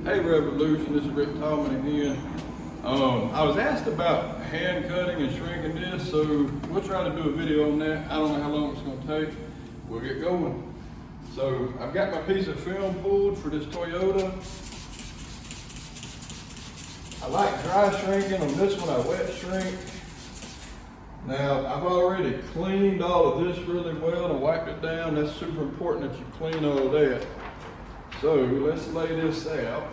Hey Revolution, this is Rick Tallman again. I was asked about hand cutting and shrinking this, so we'll try to do a video on that. I don't know how long it's going to take. We'll get going. So I've got my piece of film pulled for this Toyota. I like dry shrinking. On this one I wet shrink. Now I've already cleaned all of this really well and wiped it down. That's super important that you clean all of that. So let's lay this out.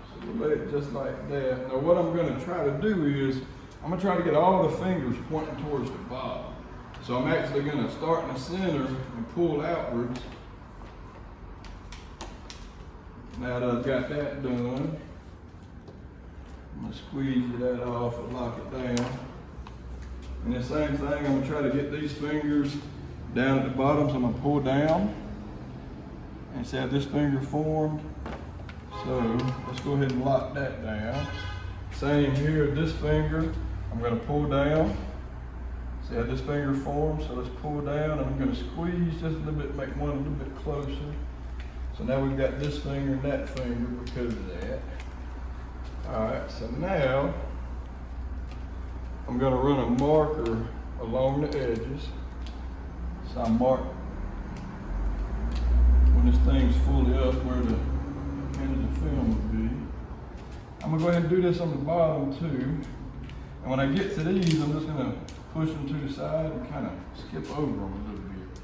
So we'll lay it just like that. Now what I'm going to try to do is, I'm going to try to get all the fingers pointing towards the bottom. So I'm actually going to start in the center and pull outwards. Now that I've got that done, I'm going to squeeze that off and lock it down. And the same thing, I'm going to try to get these fingers down at the bottom, so I'm going to pull down and see how this finger formed. So let's go ahead and lock that down. Same here, this finger, I'm going to pull down. See how this finger forms? So let's pull down and I'm going to squeeze just a little bit, make one a little bit closer. So now we've got this finger and that finger because of that. All right, so now I'm going to run a marker along the edges. So I mark when this thing's fully up where the end of the film would be. I'm going to go ahead and do this on the bottom too. And when I get to these, I'm just going to push them to the side and kind of skip over them a little bit.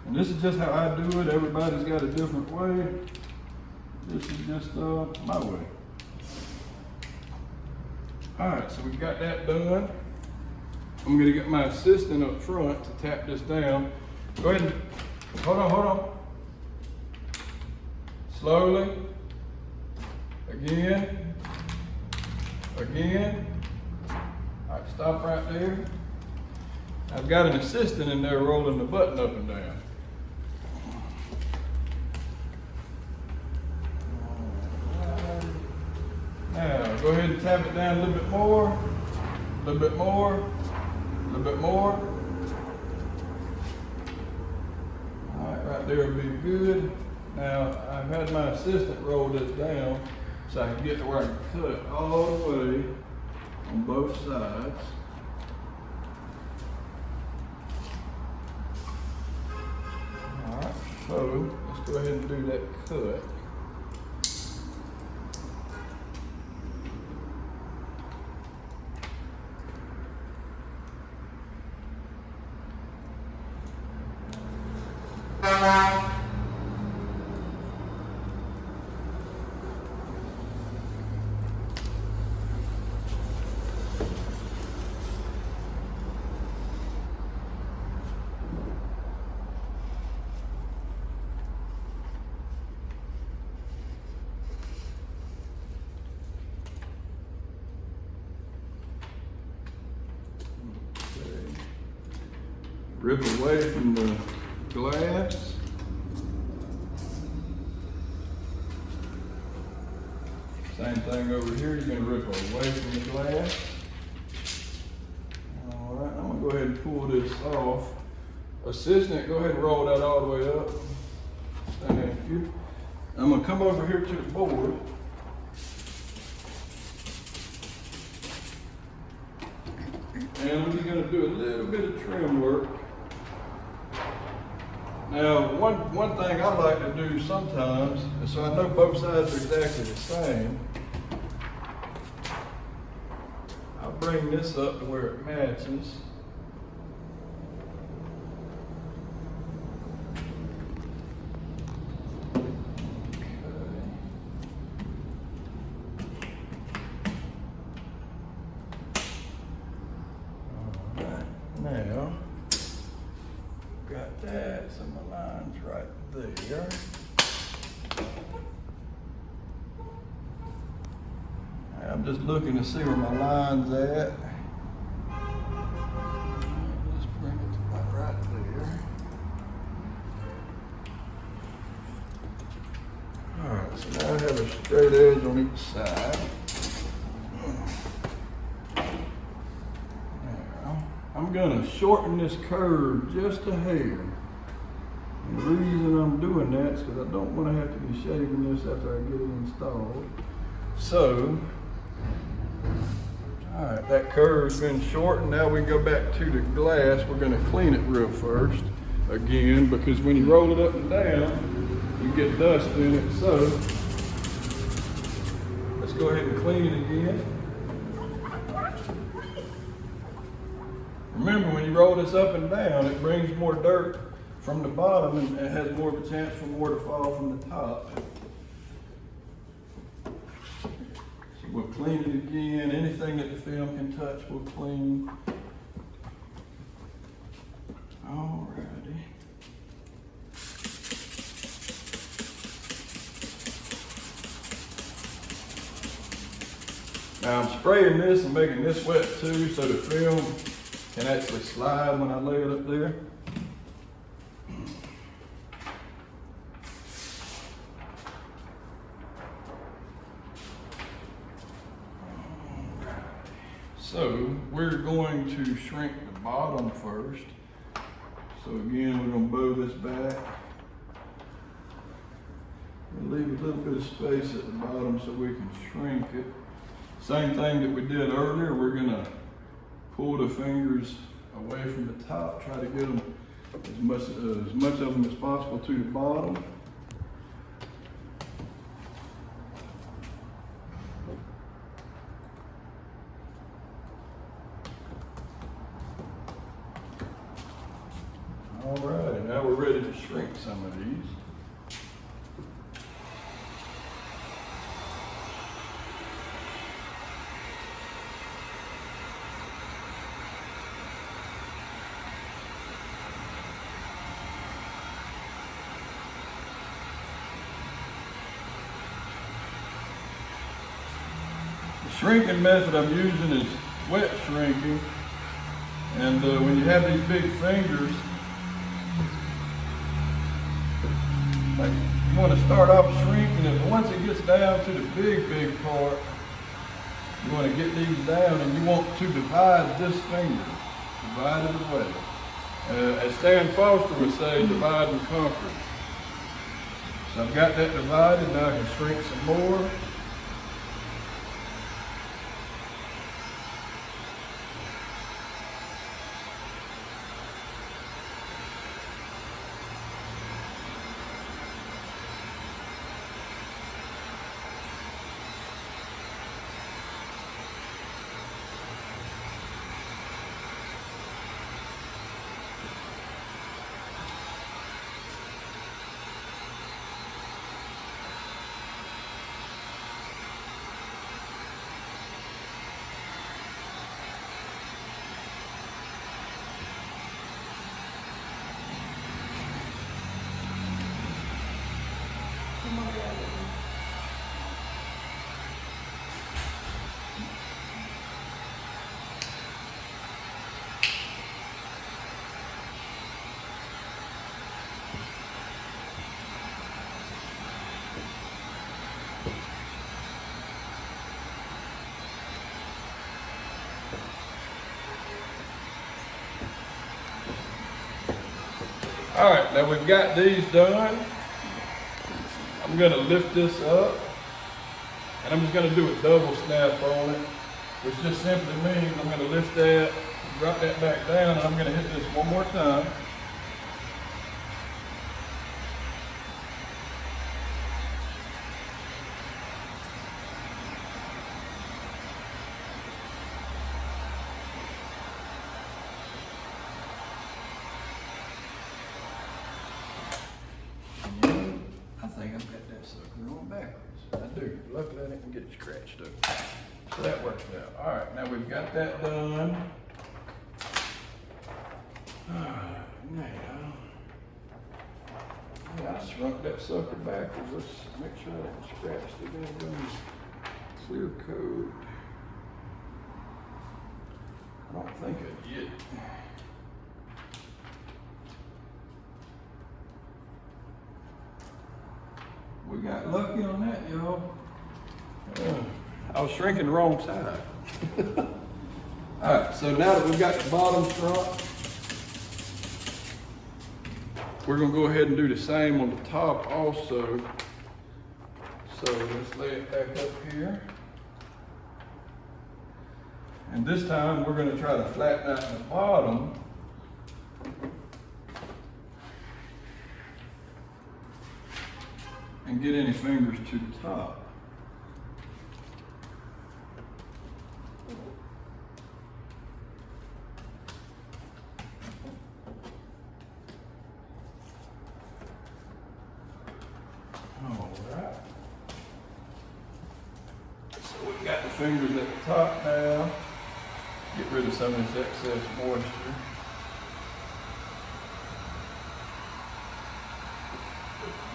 And this is just how I do it. Everybody's got a different way. This is just my way. All right, so we've got that done. I'm gonna get my assistant up front to tap this down. Go ahead and, hold on. Slowly, again. All right, stop right there. I've got an assistant in there rolling the button up and down. Now, go ahead and tap it down a little bit more, a little bit more, a little bit more. All right, right there will be good. Now, I've had my assistant roll this down so I can get to where I can cut all the way on both sides. All right, so let's go ahead and do that cut. Rip away from the glass. Same thing over here, you're going to rip away from the glass. All right, I'm going to go ahead and pull this off. Assistant, go ahead and roll that all the way up. Thank you. I'm going to come over here to the board. And I'm just going to do a little bit of trim work. Now, one thing I like to do sometimes, and so I know both sides are exactly the same, I'll bring this up to where it matches. Now, got that, so my line's right there. I'm just looking to see where my line's at. Let's bring it to about right there. All right, so now I have a straight edge on each side. I'm gonna shorten this curve just a hair. And the reason I'm doing that is because I don't want to have to be shaving this after I get it installed. So, all right, that curve's been shortened. Now we go back to the glass. We're gonna clean it real first, again, because when you roll it up and down, you get dust in it. So, let's go ahead and clean it again. Remember, when you roll this up and down, it brings more dirt from the bottom and it has more of a chance for more to fall from the top. So we'll clean it again. Anything that the film can touch, we'll clean. Alrighty. Now I'm spraying this and making this wet too, so the film can actually slide when I lay it up there. So we're going to shrink the bottom first. So again, we're going to bow this back. We'll leave a little bit of space at the bottom so we can shrink it. Same thing that we did earlier, we're going to pull the fingers away from the top, try to get them as much of them as possible to the bottom. All right, now we're ready to shrink some of these. The shrinking method I'm using is wet shrinking, and when you have these big fingers, like you want to start off shrinking it, but once it gets down to the big part, you want to get these down and you want to divide this finger, divide it away. As Stan Foster would say, divide and conquer. So I've got that divided, now I can shrink some more. All right, now we've got these done. I'm gonna lift this up, and I'm just gonna do a double snap on it, which just simply means I'm gonna lift that, drop that back down, and I'm gonna hit this one more time. I think I've got that sucker on backwards. I do. Luckily I didn't get it scratched up. So that worked out. All right, now we've got that done. Now, I shrunk that sucker backwards. Let's make sure I didn't scratch the damn clear coat. I don't think I did. We got lucky on that, y'all. I was shrinking the wrong side. All right, so now that we've got the bottom shrunk, we're gonna go ahead and do the same on the top also. So let's lay it back up here. And this time we're gonna try to flatten out the bottom. And get any fingers to the top. All right. So we've got the fingers at the top now. Get rid of some of this excess moisture.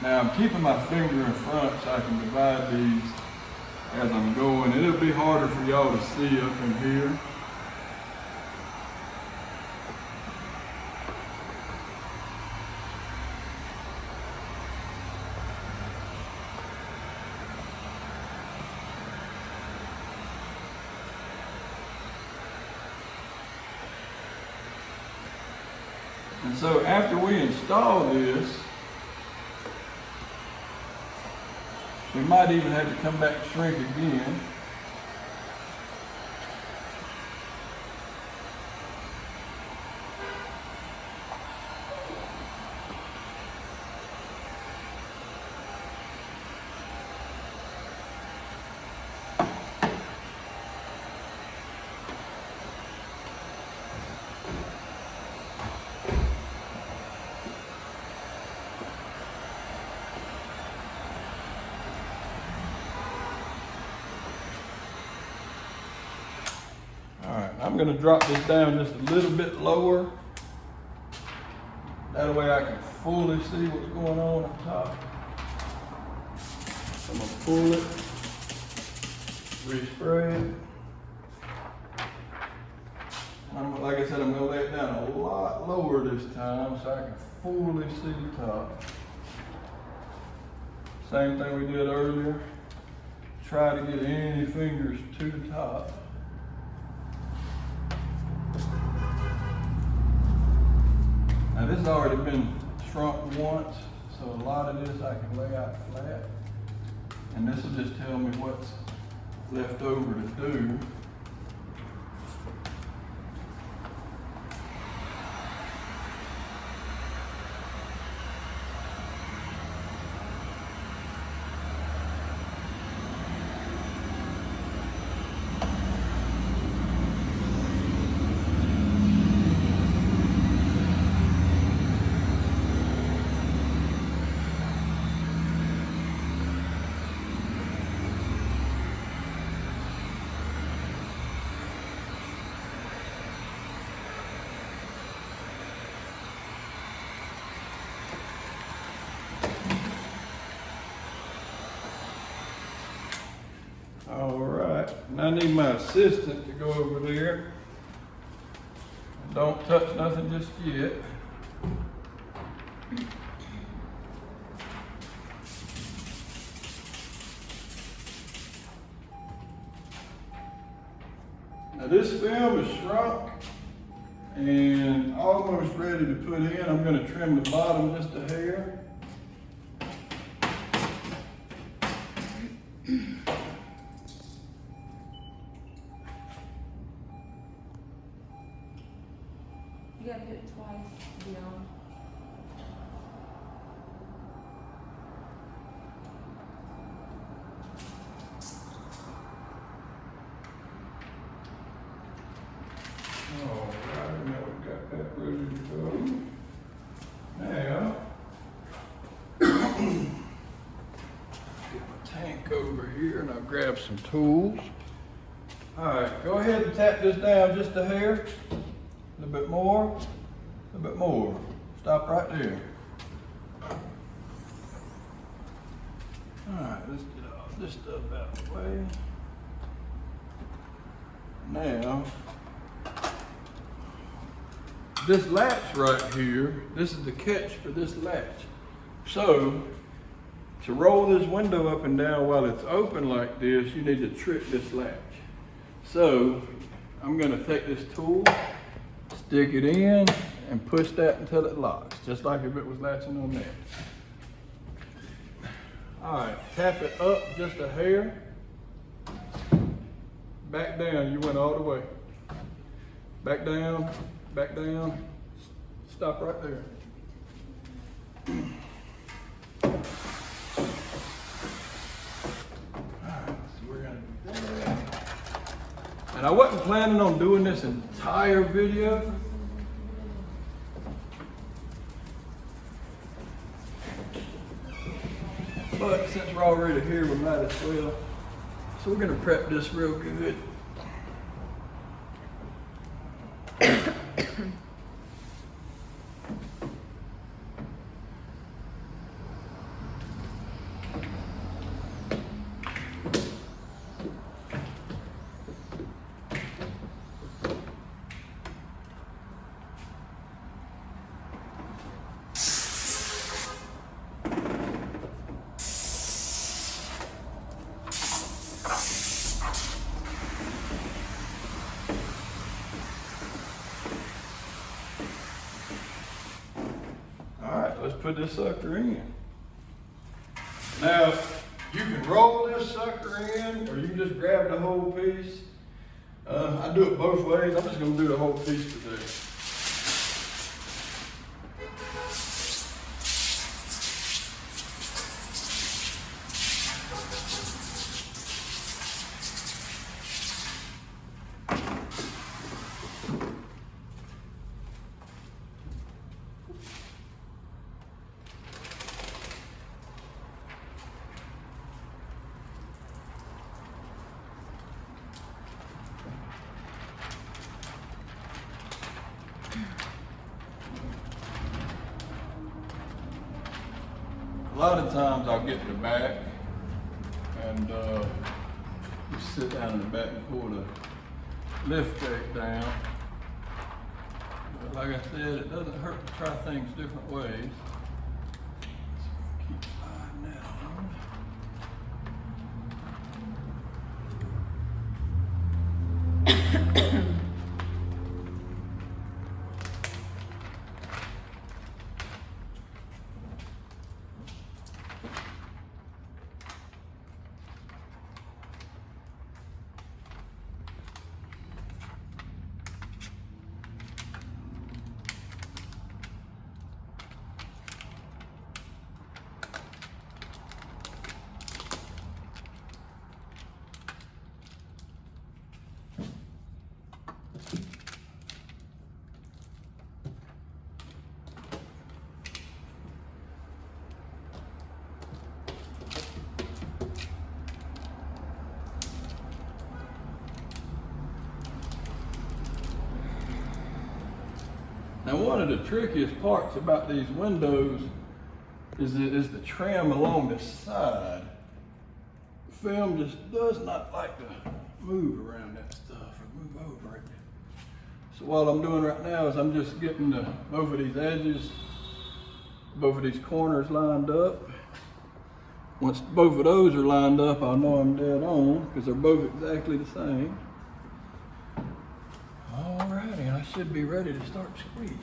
Now I'm keeping my finger in front so I can divide these as I'm going. It'll be harder for y'all to see up in here. And so after we install this, we might even have to come back and shrink again. I'm going to drop this down just a little bit lower. That way I can fully see what's going on up top. I'm going to pull it, respray it. Like I said, I'm going to lay it down a lot lower this time so I can fully see the top. Same thing we did earlier. Try to get any fingers to the top. Now this has already been shrunk once, so a lot of this I can lay out flat. And this will just tell me what's left over to do. All right, and I need my assistant to go over there. Don't touch nothing just yet. Now this film is shrunk and almost ready to put in. I'm going to trim the bottom just a hair. You gotta do it twice beyond. All right, now we've got that ready to go. Now, get my tank over here and I'll grab some tools. All right, go ahead and tap this down just a hair. A little bit more, a little bit more. Stop right there. All right, let's get all this stuff out of the way. Now, this latch right here, this is the catch for this latch. So, to roll this window up and down while it's open like this, you need to trick this latch. So, I'm gonna take this tool, stick it in, and push that until it locks, just like if it was latching on there. All right, tap it up just a hair. Back down, you went all the way. Back down, stop right there. And I wasn't planning on doing this entire video. But since we're already here, we might as well. So we're gonna prep this real good. Let's put this sucker in. Now, you can roll this sucker in, or you can just grab the whole piece. I do it both ways. I'm just gonna do the whole piece today. A lot of times I'll get to the back and just sit down in the back and pull the lift gate down. But like I said, it doesn't hurt to try things different ways. Keep sliding that on. Now, one of the trickiest parts about these windows is the trim along the side. The film just does not like to move around that stuff or move over it. So what I'm doing right now is I'm just getting both of these edges, both of these corners lined up. Once both of those are lined up, I'll know I'm dead on because they're both exactly the same. Alrighty, I should be ready to start squeezing.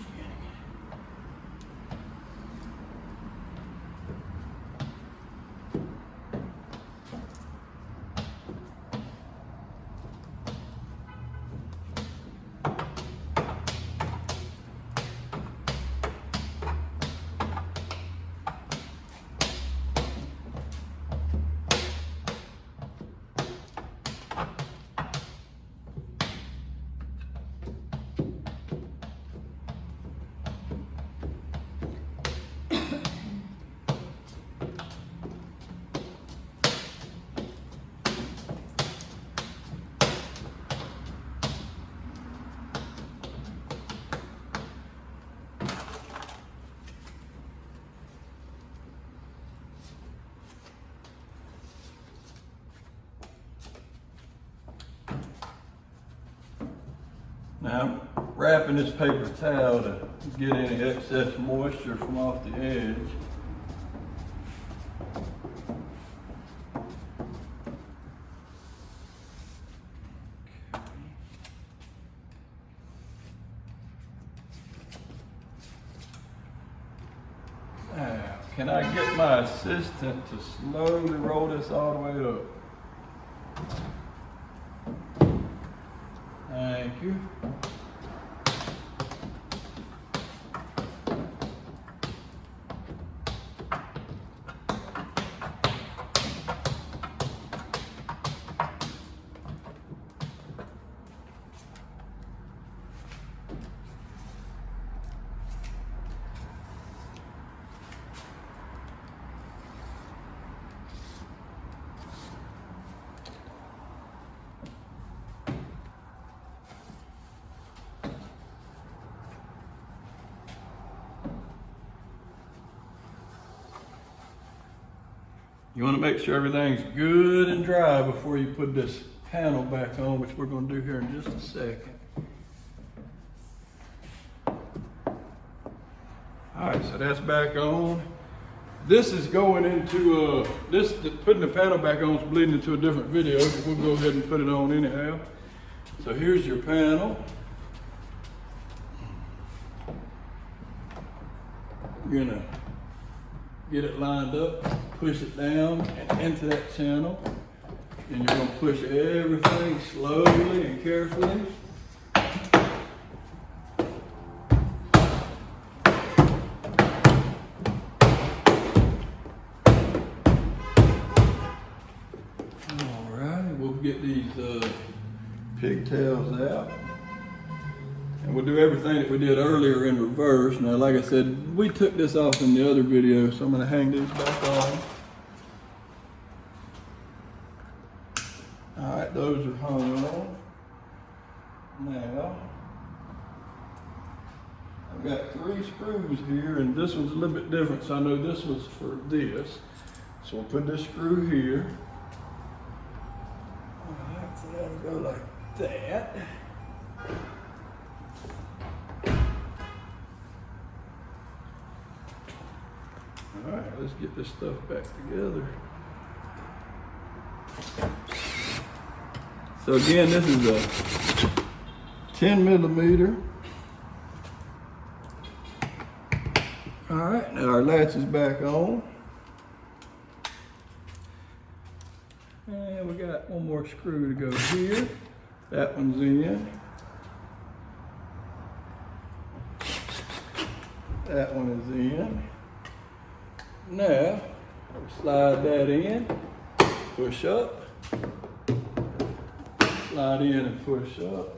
Now I'm wrapping this paper towel to get any excess moisture from off the edge. can I get my assistant to slowly roll this all the way up? Thank you. You want to make sure everything's good and dry before you put this panel back on, which we're going to do here in just a second. All right, so that's back on. This is going into putting the panel back on is bleeding into a different video, but we'll go ahead and put it on anyhow. So here's your panel. You're gonna get it lined up, push it down and into that channel. And you're gonna push everything slowly and carefully. All right, we'll get these pigtails out. And we'll do everything that we did earlier in reverse. Now, like I said, we took this off in the other video, so I'm gonna hang these back on. All right, those are hung on. Now, I've got 3 screws here, and this one's a little bit different, so I know this was for this. So we'll put this screw here. All right, so that'll go like that. All right, let's get this stuff back together. So again, this is a 10 millimeter. All right, now our latch is back on. And we got one more screw to go here. That one's in. That one is in. Now, slide that in, push up, slide in and push up.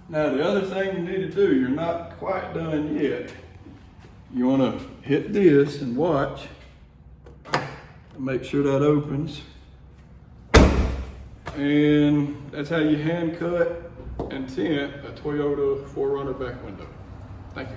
Now the other thing you need to do, you're not quite done yet. You want to hit this and watch, and make sure that opens. And that's how you hand cut and tint a Toyota 4Runner back window. Thank you.